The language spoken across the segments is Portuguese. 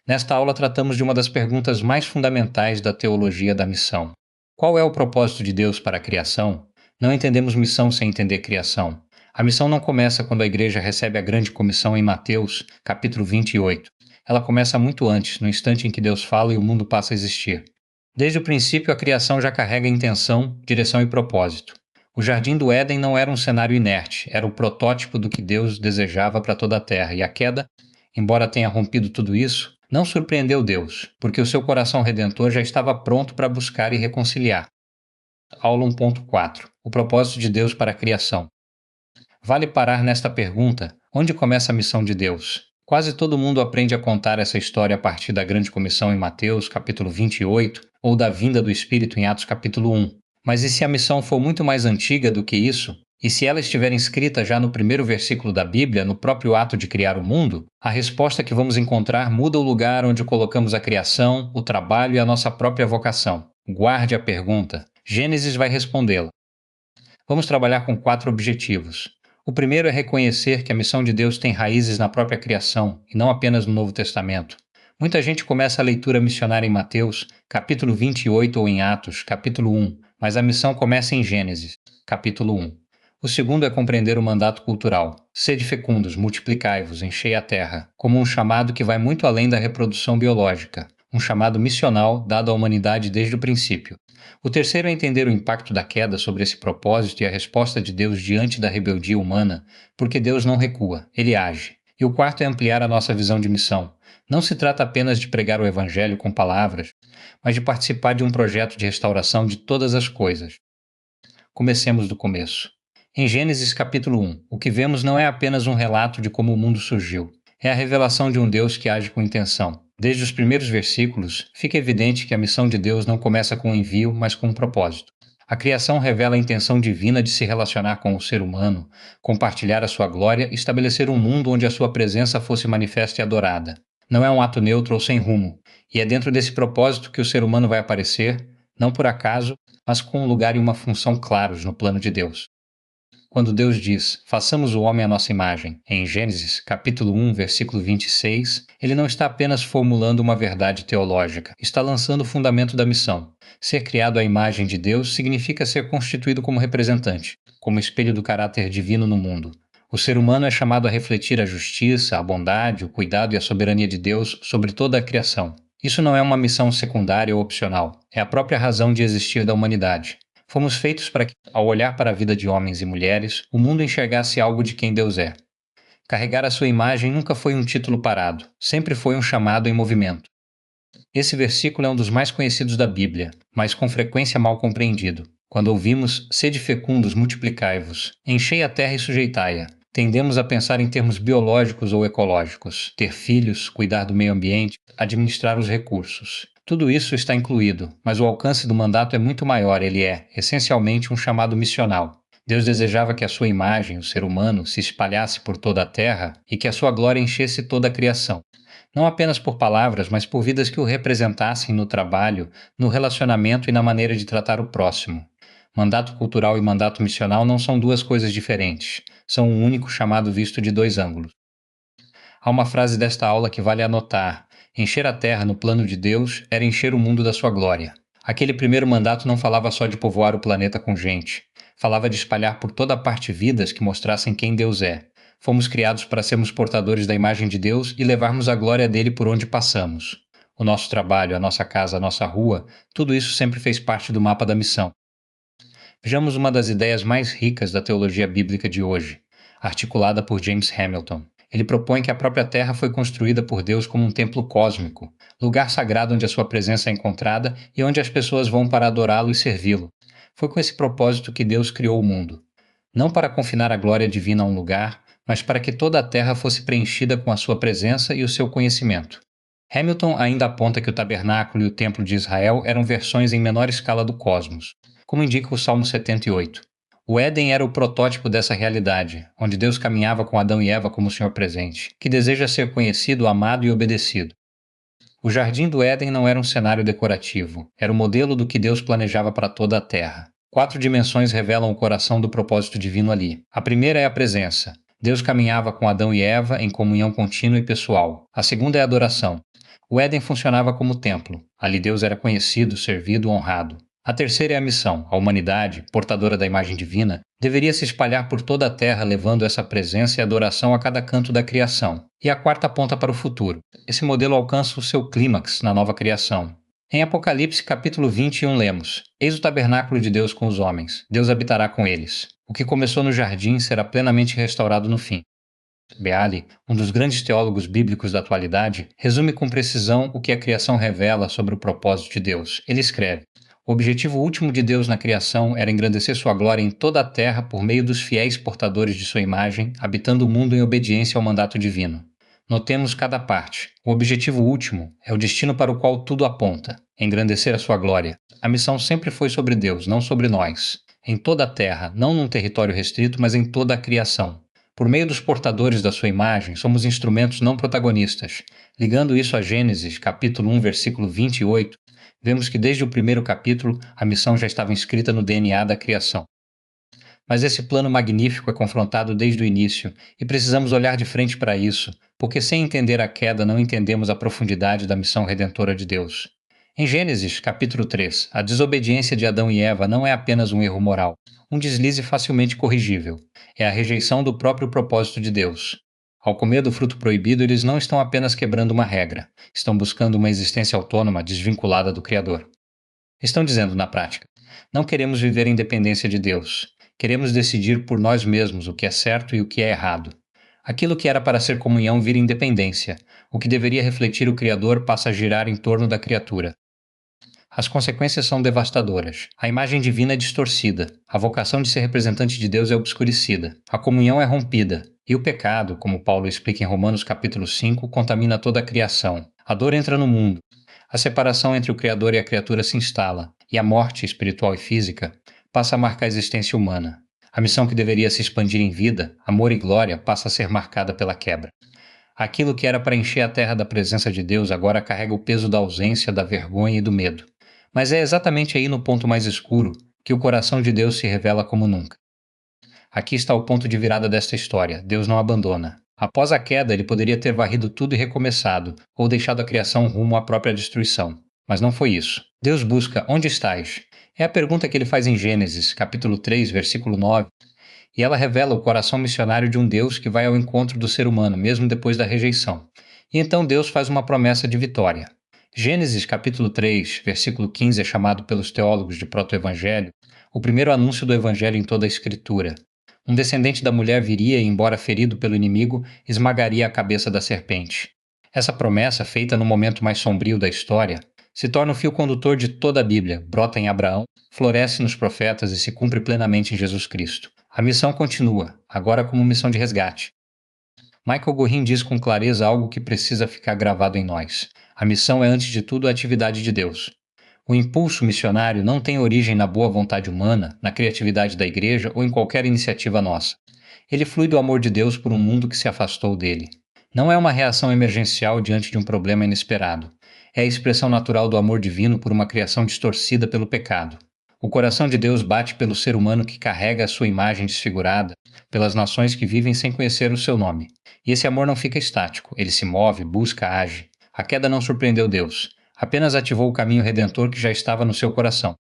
Nesta aula tratamos de uma das perguntas mais fundamentais da teologia da missão. Qual é o propósito de Deus para a criação? Não entendemos missão sem entender criação. A missão não começa quando a igreja recebe a grande comissão em Mateus, capítulo 28. Ela começa muito antes, no instante em que Deus fala e o mundo passa a existir. Desde o princípio, a criação já carrega intenção, direção e propósito. O Jardim do Éden não era um cenário inerte, era o protótipo do que Deus desejava para toda a terra, e a queda, embora tenha rompido tudo isso, não surpreendeu Deus, porque o seu coração redentor já estava pronto para buscar e reconciliar. Aula 1.4. O propósito de Deus para a criação. Vale parar nesta pergunta: onde começa a missão de Deus? Quase todo mundo aprende a contar essa história a partir da grande comissão em Mateus, capítulo 28, ou da vinda do Espírito em Atos, capítulo 1. Mas e se a missão for muito mais antiga do que isso? E se ela estiver inscrita já no primeiro versículo da Bíblia, no próprio ato de criar o mundo? A resposta que vamos encontrar muda o lugar onde colocamos a criação, o trabalho e a nossa própria vocação. Guarde a pergunta. Gênesis vai respondê-la. Vamos trabalhar com 4 objetivos. O primeiro é reconhecer que a missão de Deus tem raízes na própria criação, e não apenas no Novo Testamento. Muita gente começa a leitura missionária em Mateus, capítulo 28 ou em Atos, capítulo 1, mas a missão começa em Gênesis, capítulo 1. O segundo é compreender o mandato cultural. Sede fecundos, multiplicai-vos, enchei a terra, como um chamado que vai muito além da reprodução biológica, um chamado missional dado à humanidade desde o princípio. O terceiro é entender o impacto da queda sobre esse propósito e a resposta de Deus diante da rebeldia humana, porque Deus não recua, ele age. E o quarto é ampliar a nossa visão de missão. Não se trata apenas de pregar o evangelho com palavras, mas de participar de um projeto de restauração de todas as coisas. Comecemos do começo. Em Gênesis capítulo 1, o que vemos não é apenas um relato de como o mundo surgiu. É a revelação de um Deus que age com intenção. Desde os primeiros versículos, fica evidente que a missão de Deus não começa com um envio, mas com um propósito. A criação revela a intenção divina de se relacionar com o ser humano, compartilhar a sua glória e estabelecer um mundo onde a sua presença fosse manifesta e adorada. Não é um ato neutro ou sem rumo, e é dentro desse propósito que o ser humano vai aparecer, não por acaso, mas com um lugar e uma função claros no plano de Deus. Quando Deus diz, façamos o homem à nossa imagem, em Gênesis, capítulo 1, versículo 26, ele não está apenas formulando uma verdade teológica, está lançando o fundamento da missão. Ser criado à imagem de Deus significa ser constituído como representante, como espelho do caráter divino no mundo. O ser humano é chamado a refletir a justiça, a bondade, o cuidado e a soberania de Deus sobre toda a criação. Isso não é uma missão secundária ou opcional, é a própria razão de existir da humanidade. Fomos feitos para que, ao olhar para a vida de homens e mulheres, o mundo enxergasse algo de quem Deus é. Carregar a sua imagem nunca foi um título parado, sempre foi um chamado em movimento. Esse versículo é um dos mais conhecidos da Bíblia, mas com frequência mal compreendido. Quando ouvimos, sede fecundos, multiplicai-vos, enchei a terra e sujeitai-a, tendemos a pensar em termos biológicos ou ecológicos, ter filhos, cuidar do meio ambiente, administrar os recursos. Tudo isso está incluído, mas o alcance do mandato é muito maior, ele é, essencialmente, um chamado missional. Deus desejava que a sua imagem, o ser humano, se espalhasse por toda a terra e que a sua glória enchesse toda a criação. Não apenas por palavras, mas por vidas que o representassem no trabalho, no relacionamento e na maneira de tratar o próximo. Mandato cultural e mandato missional não são duas coisas diferentes, são um único chamado visto de 2 ângulos. Há uma frase desta aula que vale anotar: encher a terra no plano de Deus era encher o mundo da sua glória. Aquele primeiro mandato não falava só de povoar o planeta com gente, falava de espalhar por toda a parte vidas que mostrassem quem Deus é. Fomos criados para sermos portadores da imagem de Deus e levarmos a glória dele por onde passamos. O nosso trabalho, a nossa casa, a nossa rua, tudo isso sempre fez parte do mapa da missão. Vejamos uma das ideias mais ricas da teologia bíblica de hoje, articulada por James Hamilton. Ele propõe que a própria Terra foi construída por Deus como um templo cósmico, lugar sagrado onde a sua presença é encontrada e onde as pessoas vão para adorá-lo e servi-lo. Foi com esse propósito que Deus criou o mundo. Não para confinar a glória divina a um lugar, mas para que toda a Terra fosse preenchida com a sua presença e o seu conhecimento. Hamilton ainda aponta que o tabernáculo e o templo de Israel eram versões em menor escala do cosmos, como indica o Salmo 78. O Éden era o protótipo dessa realidade, onde Deus caminhava com Adão e Eva como o Senhor presente, que deseja ser conhecido, amado e obedecido. O Jardim do Éden não era um cenário decorativo, era o modelo do que Deus planejava para toda a Terra. 4 dimensões revelam o coração do propósito divino ali. A primeira é a presença. Deus caminhava com Adão e Eva em comunhão contínua e pessoal. A segunda é a adoração. O Éden funcionava como templo. Ali Deus era conhecido, servido, honrado. A terceira é a missão. A humanidade, portadora da imagem divina, deveria se espalhar por toda a terra, levando essa presença e adoração a cada canto da criação. E a quarta aponta para o futuro. Esse modelo alcança o seu clímax na nova criação. Em Apocalipse capítulo 21 lemos: Eis o tabernáculo de Deus com os homens. Deus habitará com eles. O que começou no jardim será plenamente restaurado no fim. Beale, um dos grandes teólogos bíblicos da atualidade, resume com precisão o que a criação revela sobre o propósito de Deus. Ele escreve: O objetivo último de Deus na criação era engrandecer sua glória em toda a terra por meio dos fiéis portadores de sua imagem, habitando o mundo em obediência ao mandato divino. Notemos cada parte. O objetivo último é o destino para o qual tudo aponta: engrandecer a sua glória. A missão sempre foi sobre Deus, não sobre nós. Em toda a terra, não num território restrito, mas em toda a criação. Por meio dos portadores da sua imagem, somos instrumentos não protagonistas. Ligando isso a Gênesis, capítulo 1, versículo 28, vemos que desde o primeiro capítulo, a missão já estava inscrita no DNA da criação. Mas esse plano magnífico é confrontado desde o início, e precisamos olhar de frente para isso, porque sem entender a queda não entendemos a profundidade da missão redentora de Deus. Em Gênesis, capítulo 3, a desobediência de Adão e Eva não é apenas um erro moral, um deslize facilmente corrigível. É a rejeição do próprio propósito de Deus. Ao comer do fruto proibido, eles não estão apenas quebrando uma regra, estão buscando uma existência autônoma desvinculada do Criador. Estão dizendo, na prática, não queremos viver em dependência de Deus. Queremos decidir por nós mesmos o que é certo e o que é errado. Aquilo que era para ser comunhão vira independência. O que deveria refletir o Criador passa a girar em torno da criatura. As consequências são devastadoras. A imagem divina é distorcida. A vocação de ser representante de Deus é obscurecida. A comunhão é rompida. E o pecado, como Paulo explica em Romanos capítulo 5, contamina toda a criação. A dor entra no mundo. A separação entre o Criador e a criatura se instala. E a morte, espiritual e física, passa a marcar a existência humana. A missão que deveria se expandir em vida, amor e glória, passa a ser marcada pela quebra. Aquilo que era para encher a terra da presença de Deus agora carrega o peso da ausência, da vergonha e do medo. Mas é exatamente aí no ponto mais escuro que o coração de Deus se revela como nunca. Aqui está o ponto de virada desta história: Deus não abandona. Após a queda, ele poderia ter varrido tudo e recomeçado, ou deixado a criação rumo à própria destruição. Mas não foi isso. Deus busca: onde estás? É a pergunta que ele faz em Gênesis, capítulo 3, versículo 9, e ela revela o coração missionário de um Deus que vai ao encontro do ser humano, mesmo depois da rejeição. E então Deus faz uma promessa de vitória. Gênesis capítulo 3, versículo 15 é chamado pelos teólogos de proto-evangelho o primeiro anúncio do evangelho em toda a escritura. Um descendente da mulher viria e, embora ferido pelo inimigo, esmagaria a cabeça da serpente. Essa promessa, feita no momento mais sombrio da história, se torna o fio condutor de toda a Bíblia, brota em Abraão, floresce nos profetas e se cumpre plenamente em Jesus Cristo. A missão continua, agora como missão de resgate. Michael Gorin diz com clareza algo que precisa ficar gravado em nós. A missão é, antes de tudo, a atividade de Deus. O impulso missionário não tem origem na boa vontade humana, na criatividade da igreja ou em qualquer iniciativa nossa. Ele flui do amor de Deus por um mundo que se afastou dele. Não é uma reação emergencial diante de um problema inesperado. É a expressão natural do amor divino por uma criação distorcida pelo pecado. O coração de Deus bate pelo ser humano que carrega a sua imagem desfigurada, pelas nações que vivem sem conhecer o seu nome. E esse amor não fica estático, ele se move, busca, age. A queda não surpreendeu Deus, apenas ativou o caminho redentor que já estava no seu coração.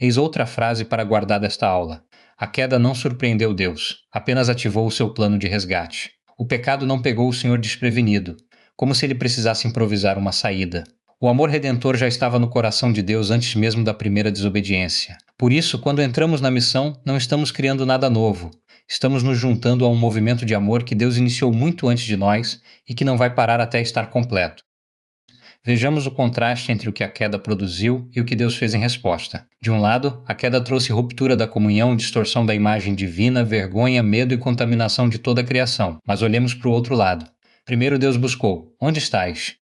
Eis outra frase para guardar desta aula. A queda não surpreendeu Deus, apenas ativou o seu plano de resgate. O pecado não pegou o Senhor desprevenido, como se ele precisasse improvisar uma saída. O amor redentor já estava no coração de Deus antes mesmo da primeira desobediência. Por isso, quando entramos na missão, não estamos criando nada novo. Estamos nos juntando a um movimento de amor que Deus iniciou muito antes de nós e que não vai parar até estar completo. Vejamos o contraste entre o que a queda produziu e o que Deus fez em resposta. De um lado, a queda trouxe ruptura da comunhão, distorção da imagem divina, vergonha, medo e contaminação de toda a criação. Mas olhemos para o outro lado. Primeiro Deus buscou: onde estás?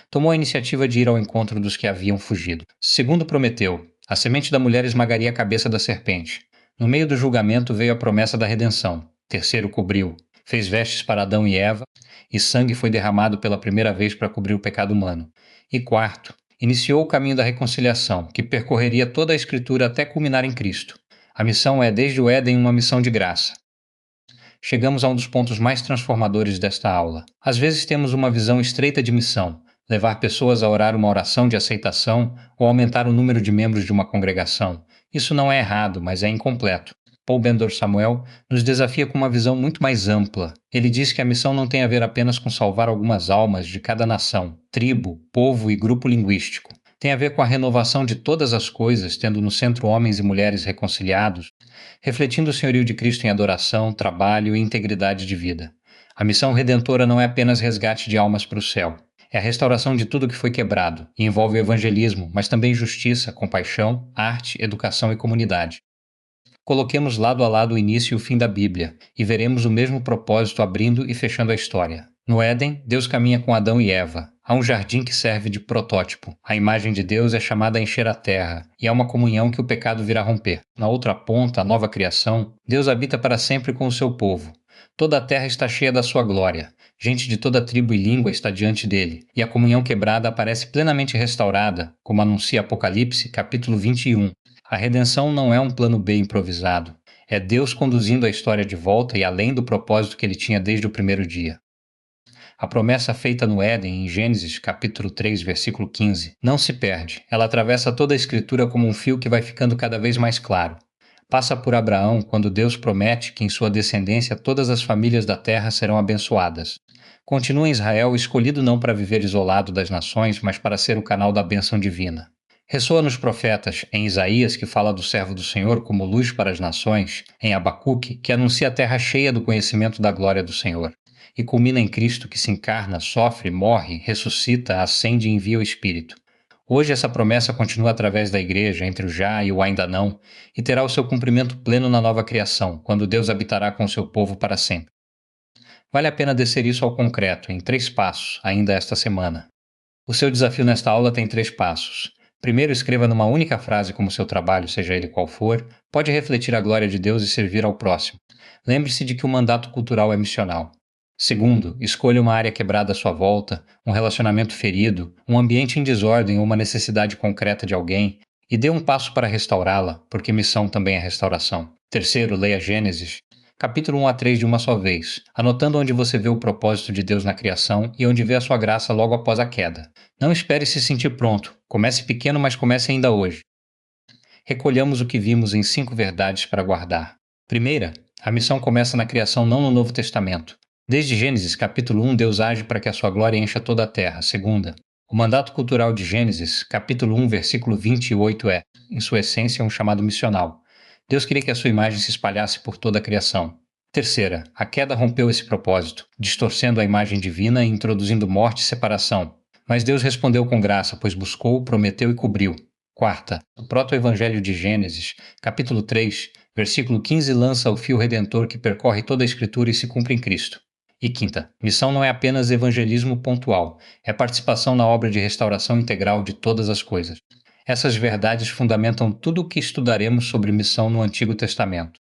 Tomou a iniciativa de ir ao encontro dos que haviam fugido. Segundo prometeu: a semente da mulher esmagaria a cabeça da serpente. No meio do julgamento veio a promessa da redenção. Terceiro cobriu. Fez vestes para Adão e Eva, e sangue foi derramado pela primeira vez para cobrir o pecado humano. E quarto, iniciou o caminho da reconciliação, que percorreria toda a Escritura até culminar em Cristo. A missão é, desde o Éden, uma missão de graça. Chegamos a um dos pontos mais transformadores desta aula. Às vezes temos uma visão estreita de missão. levar pessoas a orar uma oração de aceitação ou aumentar o número de membros de uma congregação. Isso não é errado, mas é incompleto. Paul Bendor Samuel nos desafia com uma visão muito mais ampla. Ele diz que a missão não tem a ver apenas com salvar algumas almas de cada nação, tribo, povo e grupo linguístico. Tem a ver com a renovação de todas as coisas, tendo no centro homens e mulheres reconciliados, refletindo o senhorio de Cristo em adoração, trabalho e integridade de vida. A missão redentora não é apenas resgate de almas para o céu. É a restauração de tudo que foi quebrado, e envolve o evangelismo, mas também justiça, compaixão, arte, educação e comunidade. Coloquemos lado a lado o início e o fim da Bíblia, e veremos o mesmo propósito abrindo e fechando a história. No Éden, Deus caminha com Adão e Eva. Há um jardim que serve de protótipo. A imagem de Deus é chamada a encher a terra, e há uma comunhão que o pecado virá romper. Na outra ponta, a nova criação, Deus habita para sempre com o seu povo. Toda a terra está cheia da sua glória. Gente de toda tribo e língua está diante dele, e a comunhão quebrada aparece plenamente restaurada, como anuncia Apocalipse, capítulo 21. A redenção não é um plano B improvisado. É Deus conduzindo a história de volta e além do propósito que ele tinha desde o primeiro dia. A promessa feita no Éden, em Gênesis, capítulo 3, versículo 15, não se perde. Ela atravessa toda a Escritura como um fio que vai ficando cada vez mais claro. Passa por Abraão quando Deus promete que em sua descendência todas as famílias da terra serão abençoadas. Continua em Israel, escolhido não para viver isolado das nações, mas para ser o canal da bênção divina. Ressoa nos profetas, em Isaías, que fala do servo do Senhor como luz para as nações, em Abacuque, que anuncia a terra cheia do conhecimento da glória do Senhor, e culmina em Cristo, que se encarna, sofre, morre, ressuscita, ascende e envia o Espírito. Hoje essa promessa continua através da Igreja, entre o já e o ainda não, e terá o seu cumprimento pleno na nova criação, quando Deus habitará com o seu povo para sempre. Vale a pena descer isso ao concreto, em 3 passos, ainda esta semana. O seu desafio nesta aula tem 3 passos. Primeiro, escreva numa única frase como seu trabalho, seja ele qual for, pode refletir a glória de Deus e servir ao próximo. Lembre-se de que o mandato cultural é missional. Segundo, escolha uma área quebrada à sua volta, um relacionamento ferido, um ambiente em desordem ou uma necessidade concreta de alguém, e dê um passo para restaurá-la, porque missão também é restauração. Terceiro, leia Gênesis, capítulo 1 a 3 de uma só vez, anotando onde você vê o propósito de Deus na criação e onde vê a sua graça logo após a queda. Não espere se sentir pronto. Comece pequeno, mas comece ainda hoje. Recolhamos o que vimos em 5 verdades para guardar. Primeira, a missão começa na criação, não no Novo Testamento. Desde Gênesis, capítulo 1, Deus age para que a sua glória encha toda a terra. Segunda, o mandato cultural de Gênesis, capítulo 1, versículo 28 é, em sua essência, um chamado missional. Deus queria que a sua imagem se espalhasse por toda a criação. Terceira, a queda rompeu esse propósito, distorcendo a imagem divina e introduzindo morte e separação. Mas Deus respondeu com graça, pois buscou, prometeu e cobriu. Quarta, o proto-evangelho de Gênesis, capítulo 3, versículo 15 lança o fio redentor que percorre toda a Escritura e se cumpre em Cristo. E quinta, missão não é apenas evangelismo pontual, é participação na obra de restauração integral de todas as coisas. Essas verdades fundamentam tudo o que estudaremos sobre missão no Antigo Testamento.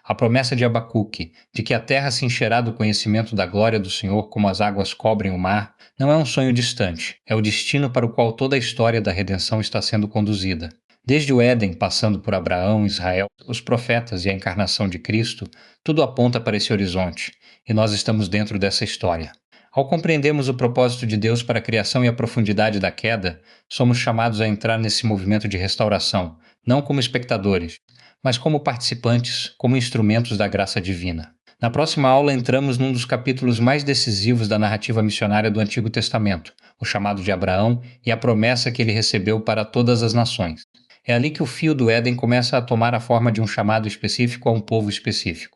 A promessa de Abacuque, de que a terra se encherá do conhecimento da glória do Senhor como as águas cobrem o mar, não é um sonho distante, é o destino para o qual toda a história da redenção está sendo conduzida. Desde o Éden, passando por Abraão, Israel, os profetas e a encarnação de Cristo, tudo aponta para esse horizonte, e nós estamos dentro dessa história. Ao compreendermos o propósito de Deus para a criação e a profundidade da queda, somos chamados a entrar nesse movimento de restauração, não como espectadores, mas como participantes, como instrumentos da graça divina. Na próxima aula entramos num dos capítulos mais decisivos da narrativa missionária do Antigo Testamento, o chamado de Abraão e a promessa que ele recebeu para todas as nações. É ali que o fio do Éden começa a tomar a forma de um chamado específico a um povo específico.